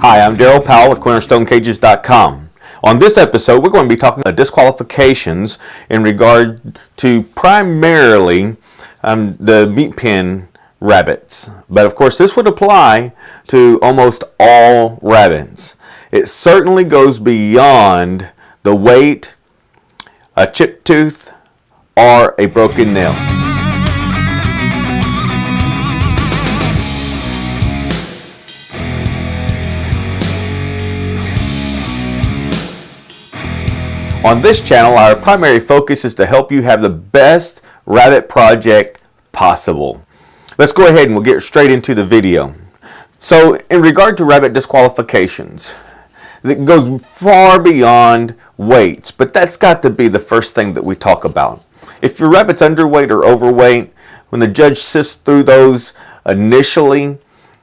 Hi, I'm Daryl Powell with CornerstoneCages.com. On this episode, we're going to be talking about disqualifications in regard to primarily the meat pen rabbits. But of course, this would apply to almost all rabbits. It certainly goes beyond the weight, a chipped tooth, or a broken nail. On this channel, our primary focus is to help you have the best rabbit project possible. Let's go ahead and we'll get straight into the video. So in regard to rabbit disqualifications, it goes far beyond weights, but that's got to be the first thing that we talk about. If your rabbit's underweight or overweight, when the judge sifts through those initially,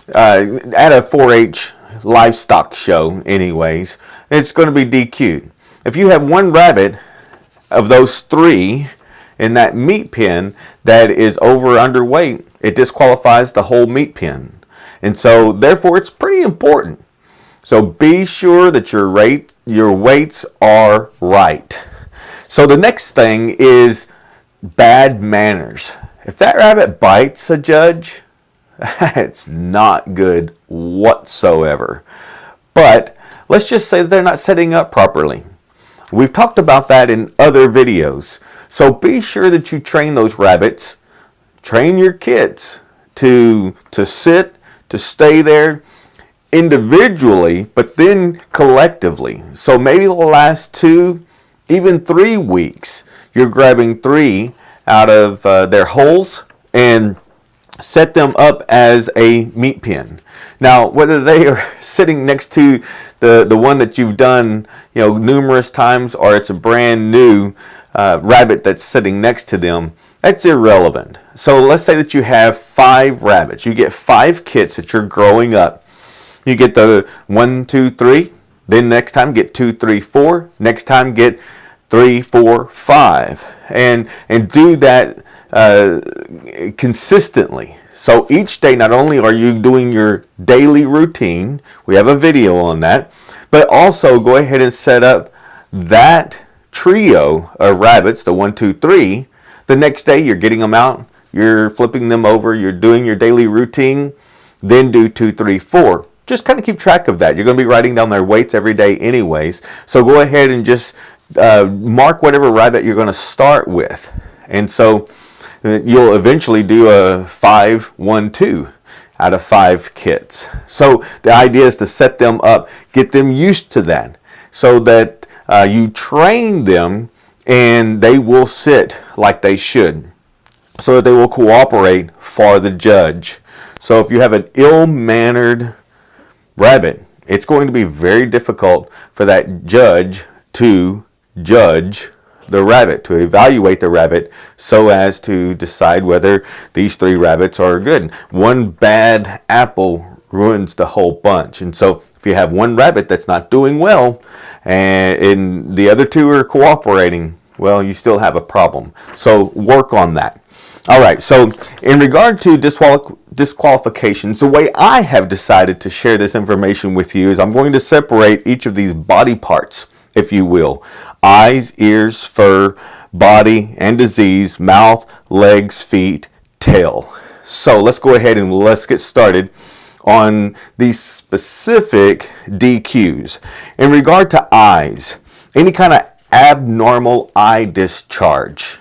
at a 4-H livestock show anyways, it's going to be DQ'd. If you have one rabbit of those three in that meat pen that is over or underweight, it disqualifies the whole meat pen. And so therefore it's pretty important. So be sure that your weights are right. So the next thing is bad manners. If that rabbit bites a judge, it's not good whatsoever. But let's just say that they're not setting up properly. We've talked about that in other videos. So be sure that you train those rabbits, train your kids to sit, to stay there individually, but then collectively. So maybe the last 2, even 3 weeks, you're grabbing 3 out of their holes and set them up as a meat pen. Now, whether they are sitting next to the one that you've done, numerous times, or it's a brand new rabbit that's sitting next to them, that's irrelevant. So let's say that you have 5 rabbits. You get 5 kits that you're growing up. You get the 1, 2, 3. Then next time get 2, 3, 4. Next time get 3, 4, 5. And do that consistently. So each day, not only are you doing your daily routine, we have a video on that, but also go ahead and set up that trio of rabbits, the 1, 2, 3. The next day, you're getting them out, you're flipping them over, you're doing your daily routine, then do 2, 3, 4. Just kind of keep track of that. You're going to be writing down their weights every day anyways. So go ahead and just mark whatever rabbit you're going to start with. And so you'll eventually do a 5, 1, 2 out of 5 kits. So the idea is to set them up, get them used to that, so that you train them and they will sit like they should, so that they will cooperate for the judge. So if you have an ill-mannered rabbit, it's going to be very difficult for that judge to judge the rabbit, to evaluate the rabbit so as to decide whether these 3 rabbits are good. One bad apple ruins the whole bunch. And so if you have one rabbit that's not doing well and the other 2 are cooperating, well, you still have a problem. So work on that. All right, so in regard to disqualifications, the way I have decided to share this information with you is I'm going to separate each of these body parts, if you will: eyes, ears, fur, body and disease, mouth, legs, feet, tail. So let's go ahead and let's get started on these specific DQs. In regard to eyes, any kind of abnormal eye discharge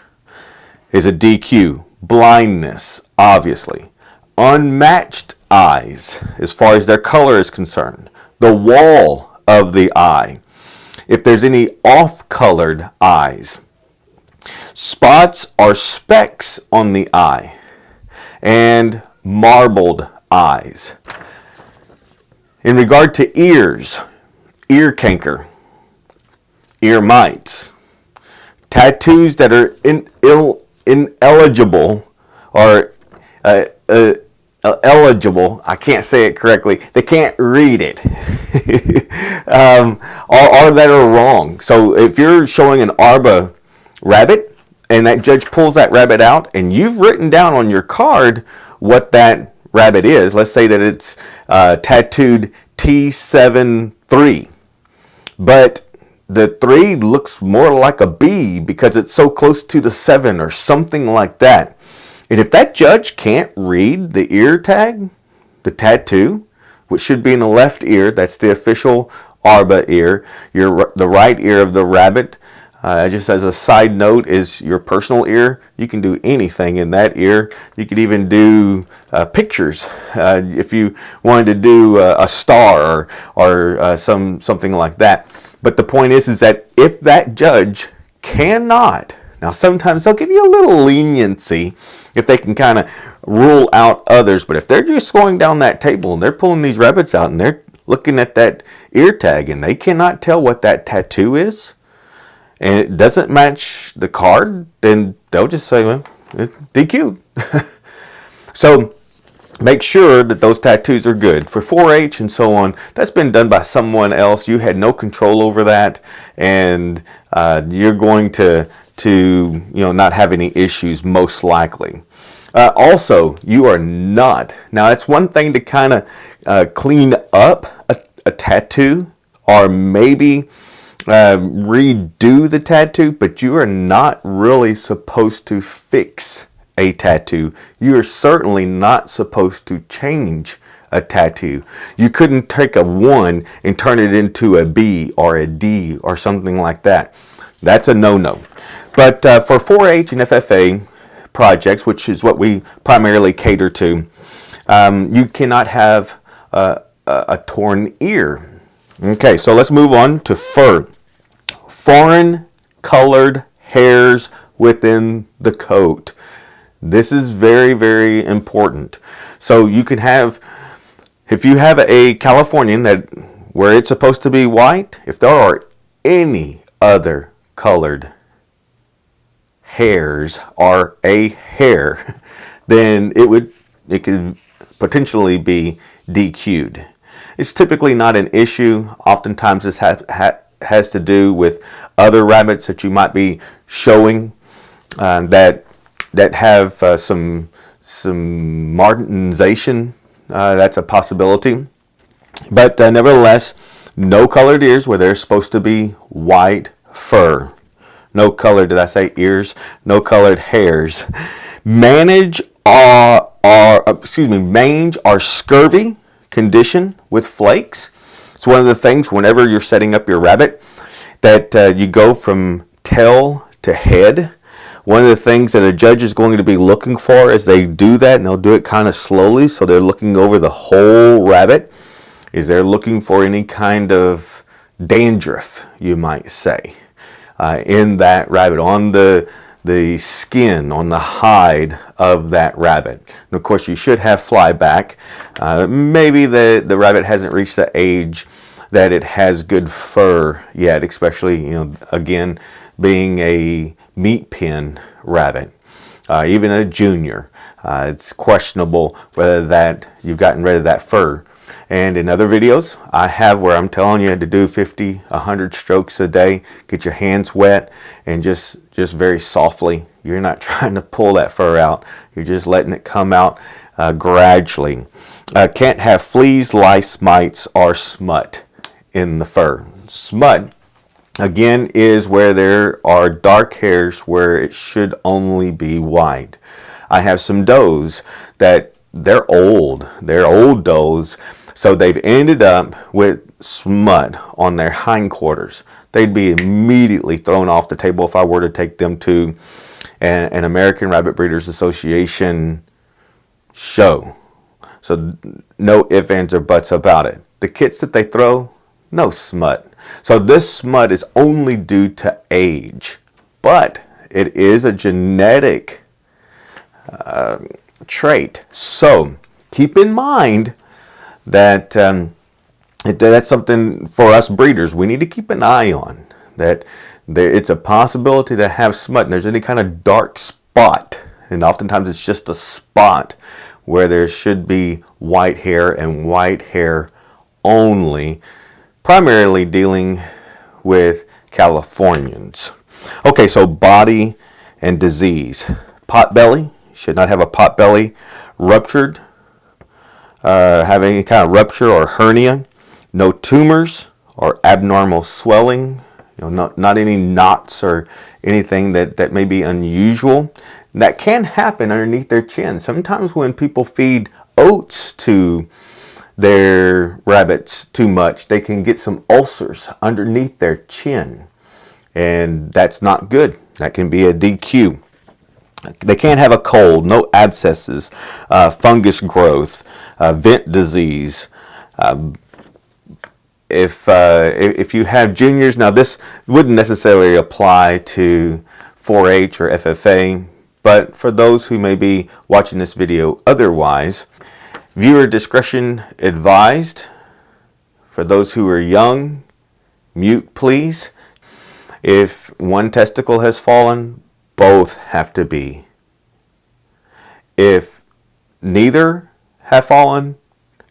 is a DQ. Blindness, obviously. Unmatched eyes, as far as their color is concerned. The wall of the eye. If there's any off-colored eyes. Spots or specks on the eye. And marbled eyes. In regard to ears, ear canker, ear mites, tattoos that are ineligible or eligible, I can't say it correctly, they can't read it, or that are wrong. So if you're showing an Arba rabbit and that judge pulls that rabbit out and you've written down on your card what that rabbit is, let's say that it's tattooed T7-3. But the 3 looks more like a B because it's so close to the 7 or something like that. And if that judge can't read the ear tag, the tattoo, which should be in the left ear, that's the official ARBA ear, the right ear of the rabbit, just as a side note, is your personal ear. You can do anything in that ear. You could even do pictures if you wanted to do a star or something like that. But the point is that if that judge cannot, now sometimes they'll give you a little leniency if they can kind of rule out others, but if they're just going down that table and they're pulling these rabbits out and they're looking at that ear tag and they cannot tell what that tattoo is, and it doesn't match the card, then they'll just say, well, it's DQ'd. So make sure that those tattoos are good. For 4-H and so on, that's been done by someone else. You had no control over that, and you're going to not have any issues most likely. Also, you are not. Now, it's one thing to kind of clean up a tattoo or maybe redo the tattoo, but you are not really supposed to fix a tattoo. You are certainly not supposed to change a tattoo. You couldn't take a 1 and turn it into a B or a D or something like that. That's a no-no. But for 4-H and FFA projects, which is what we primarily cater to, you cannot have a torn ear. Okay, so let's move on to fur. Foreign colored hairs within the coat. This is very, very important. So you can have, if you have a Californian that where it's supposed to be white, if there are any other colored hairs or a hair, then it could potentially be DQ'd. It's typically not an issue. Oftentimes this has to do with other rabbits that you might be showing that have some martinization. That's a possibility. But nevertheless, no colored ears where there's supposed to be white fur. No colored, did I say ears? No colored hairs. Mange or scurvy condition with flakes. It's one of the things whenever you're setting up your rabbit that you go from tail to head. One of the things that a judge is going to be looking for as they do that, and they'll do it kind of slowly, so they're looking over the whole rabbit, is they're looking for any kind of dandruff, you might say, in that rabbit, on the skin, on the hide of that rabbit. And of course, you should have flyback. Maybe the rabbit hasn't reached the age that it has good fur yet, especially, again, being a meat pen rabbit, even a junior. It's questionable whether that you've gotten rid of that fur. And in other videos I have where I'm telling you to do 50, 100 strokes a day, get your hands wet, and just very softly. You're not trying to pull that fur out. You're just letting it come out gradually. Can't have fleas, lice, mites, or smut in the fur. Smut, again, is where there are dark hairs where it should only be white. I have some does that they're old does, so they've ended up with smut on their hindquarters. They'd be immediately thrown off the table if I were to take them to an American Rabbit Breeders Association show. So no ifs, ands, or buts about it. The kits that they throw, no smut. So this smut is only due to age, but it is a genetic trait. So keep in mind that that's something for us breeders we need to keep an eye on. That it's a possibility to have smut and there's any kind of dark spot, and oftentimes it's just a spot where there should be white hair and white hair only, primarily dealing with Californians. Okay, so body and disease. Pot belly, should not have a pot belly. Ruptured, having any kind of rupture or hernia. No tumors or abnormal swelling, not any knots or anything that may be unusual. That can happen underneath their chin. Sometimes when people feed oats to their rabbits too much, they can get some ulcers underneath their chin, and that's not good. That can be a DQ. They can't have a cold, no abscesses, fungus growth, vent disease. If you have juniors, now this wouldn't necessarily apply to 4-H or FFA, but for those who may be watching this video otherwise, viewer discretion advised. For those who are young, mute please. If one testicle has fallen, both have to be. If neither have fallen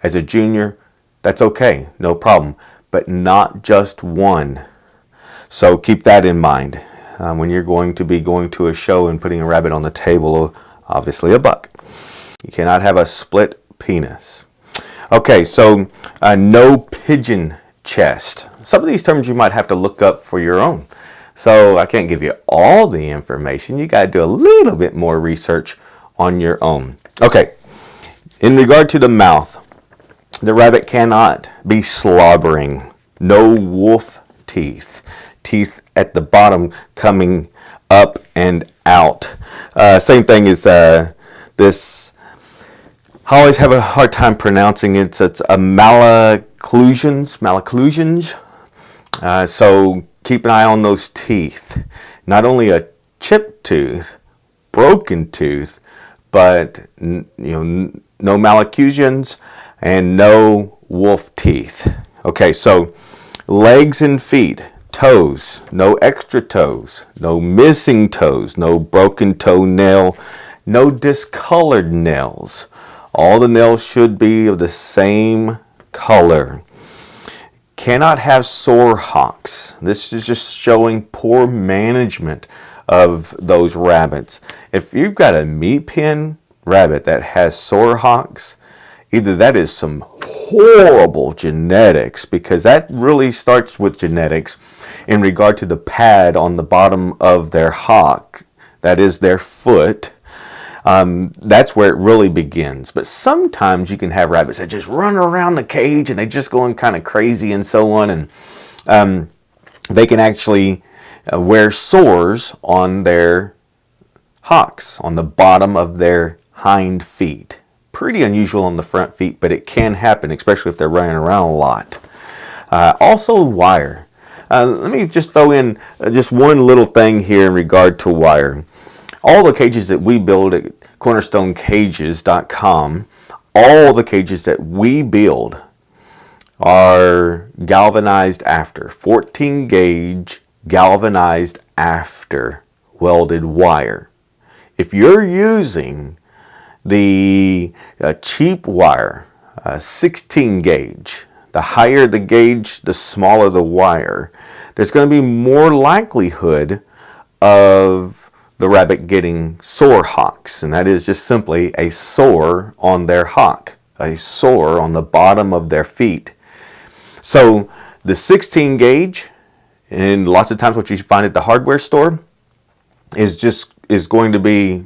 as a junior, that's okay, no problem, but not just one. So keep that in mind when you're going to be going to a show and putting a rabbit on the table, obviously a buck. You cannot have a split penis. Okay, so no pigeon chest. Some of these terms you might have to look up for your own. So I can't give you all the information. You got to do a little bit more research on your own. Okay, in regard to the mouth, the rabbit cannot be slobbering. No wolf teeth. Teeth at the bottom coming up and out. Same thing as this. I always have a hard time pronouncing it. It's a Malocclusions. So keep an eye on those teeth. Not only a chipped tooth, broken tooth, but no Malocclusions and no wolf teeth. Okay, so legs and feet, toes, no extra toes, no missing toes, no broken toenail, no discolored nails. All the nails should be of the same color. Cannot have sore hocks. This is just showing poor management of those rabbits. If you've got a meat pen rabbit that has sore hocks, either that is some horrible genetics, because that really starts with genetics in regard to the pad on the bottom of their hock, that is their foot. That's where it really begins. But sometimes you can have rabbits that just run around the cage and they just going kind of crazy and so on, and they can actually wear sores on their hocks, on the bottom of their hind feet. Pretty unusual on the front feet, but it can happen, especially if they're running around a lot. Also wire. Let me just throw in just one little thing here in regard to wire. All the cages that we build at cornerstonecages.com, all the cages that we build are galvanized after, 14 gauge galvanized after welded wire. If you're using the cheap wire, 16 gauge, the higher the gauge, the smaller the wire, there's going to be more likelihood of the rabbit getting sore hocks, and that is just simply a sore on their hock, a sore on the bottom of their feet. So the 16 gauge, and lots of times what you find at the hardware store, is going to be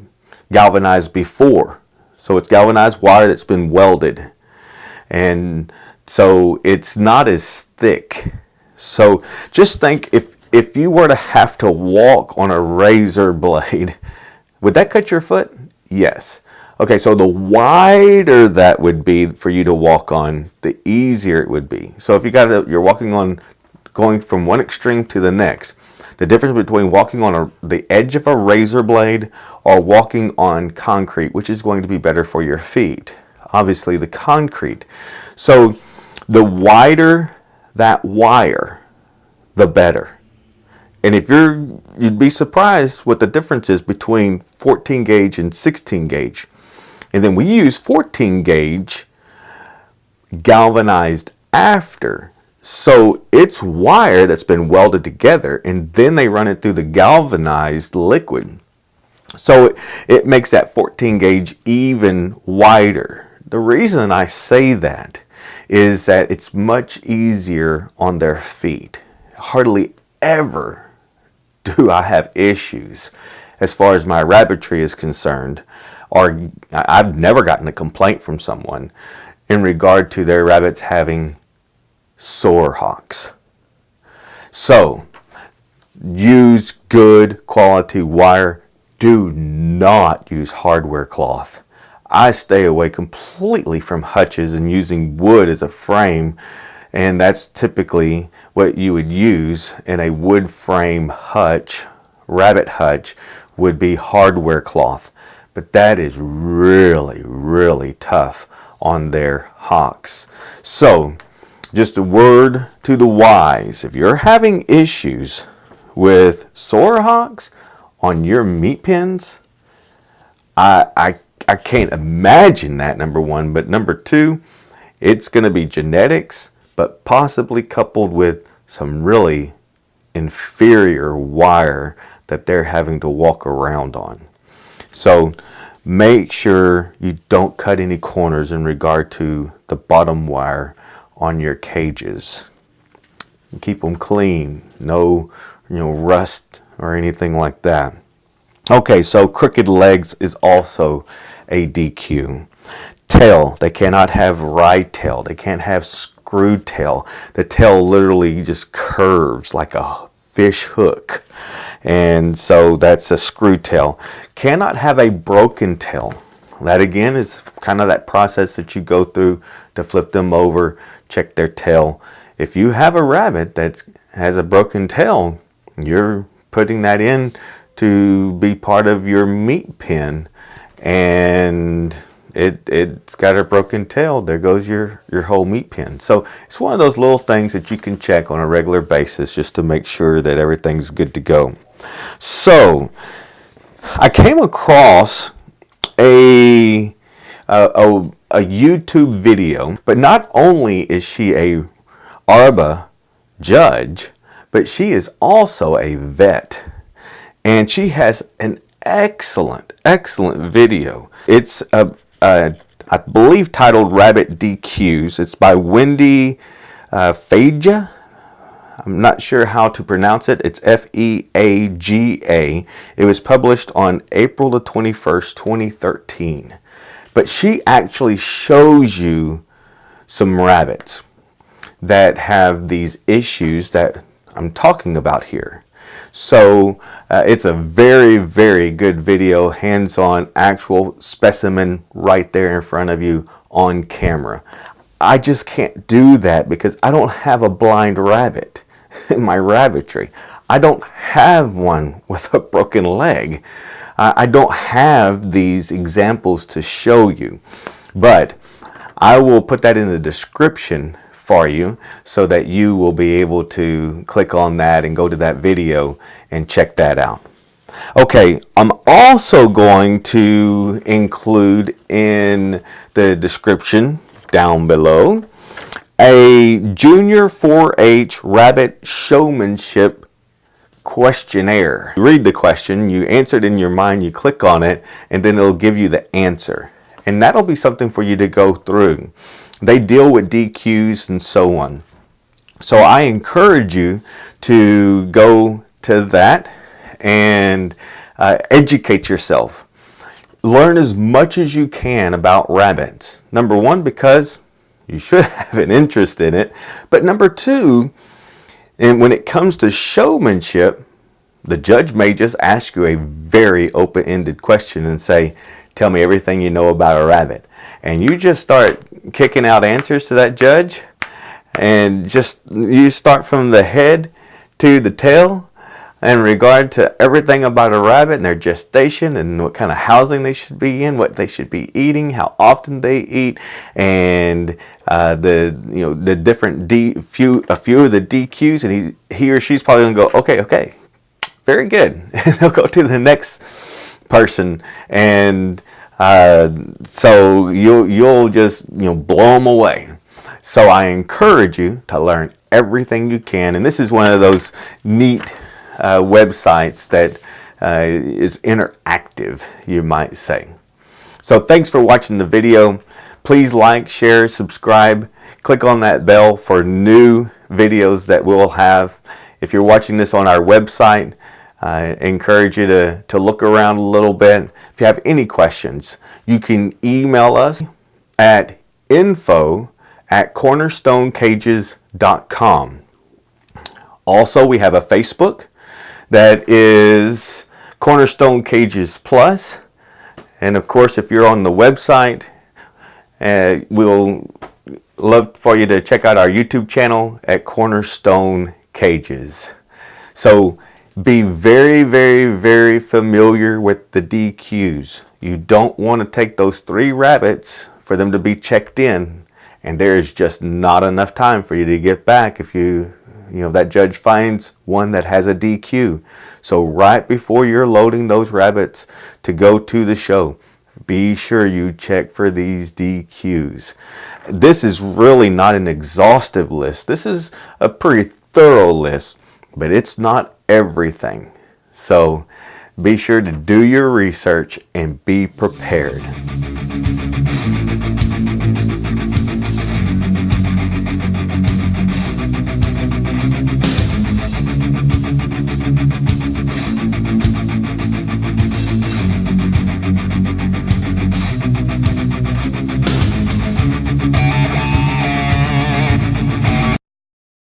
galvanized before. So it's galvanized wire that's been welded, and so it's not as thick. So just think, if you were to have to walk on a razor blade, would that cut your foot? Yes. Okay, so the wider that would be for you to walk on, the easier it would be. So if you're walking on, going from one extreme to the next, the difference between walking on the edge of a razor blade or walking on concrete, which is going to be better for your feet? Obviously the concrete. So the wider that wire, the better. And if you'd be surprised what the difference is between 14 gauge and 16 gauge. And then we use 14 gauge galvanized after. So it's wire that's been welded together, and then they run it through the galvanized liquid. So it makes that 14 gauge even wider. The reason I say that is that it's much easier on their feet. Hardly ever do I have issues as far as my rabbitry is concerned, or I've never gotten a complaint from someone in regard to their rabbits having sore hocks. So use good quality wire. Do not use hardware cloth. I stay away completely from hutches and using wood as a frame, and that's typically what you would use in a wood frame hutch. Rabbit hutch would be hardware cloth, but that is really, really tough on their hocks. So just a word to the wise: if you're having issues with sore hocks on your meat pens, I can't imagine that, number one. But number two, it's going to be genetics, but possibly coupled with some really inferior wire that they're having to walk around on. So make sure you don't cut any corners in regard to the bottom wire on your cages. Keep them clean, no rust or anything like that. Okay, so crooked legs is also a DQ. Tail, they cannot have ride tail. They can't have screw tail. The tail literally just curves like a fish hook. And so that's a screw tail. Cannot have a broken tail. That again is kind of that process that you go through to flip them over, check their tail. If you have a rabbit that has a broken tail, you're putting that in to be part of your meat pen, and it's got a broken tail. There goes your whole meat pen. So it's one of those little things that you can check on a regular basis just to make sure that everything's good to go. So I came across a YouTube video, but not only is she a ARBA judge, but she is also a vet, and she has an excellent video. It's I believe titled Rabbit DQs. It's by Wendy Feaga. I'm not sure how to pronounce it. It's Feaga. It was published on April the 21st, 2013. But she actually shows you some rabbits that have these issues that I'm talking about here. So it's a very, very good video, hands-on, actual specimen right there in front of you on camera. I just can't do that because I don't have a blind rabbit in my rabbitry. I don't have one with a broken leg. I don't have these examples to show you, but I will put that in the description for you so that you will be able to click on that and go to that video and check that out. Okay, I'm also going to include in the description down below a junior 4-H rabbit showmanship questionnaire. You read the question, you answer it in your mind, you click on it, and then it'll give you the answer. And that'll be something for you to go through. They deal with DQs and so on. So I encourage you to go to that and educate yourself. Learn as much as you can about rabbits. Number one, because you should have an interest in it. But number two, and when it comes to showmanship, the judge may just ask you a very open-ended question and say, tell me everything you know about a rabbit. And you just start kicking out answers to that judge, and you start from the head to the tail in regard to everything about a rabbit and their gestation and what kind of housing they should be in, what they should be eating, how often they eat, and the different a few of the DQs, and he or she's probably gonna go, okay, very good. They'll go to the next person, and so you'll just blow them away. So I encourage you to learn everything you can, and this is one of those neat websites that is interactive, you might say. So thanks for watching the video. Please like, share, subscribe, Click on that bell for new videos that we'll have. If you're watching this on our website, I encourage you to look around a little bit. If you have any questions, you can email us at info@cornerstonecages.com. Also, we have a Facebook that is Cornerstone Cages Plus. And of course, if you're on the website, we'll love for you to check out our YouTube channel at Cornerstone Cages. So be very, very, very familiar with the DQs. You don't want to take those 3 rabbits for them to be checked in, and there is just not enough time for you to get back if that judge finds one that has a DQ. So right before you're loading those rabbits to go to the show, be sure you check for these DQs. This is really not an exhaustive list. This is a pretty thorough list, but it's not everything. So be sure to do your research and be prepared.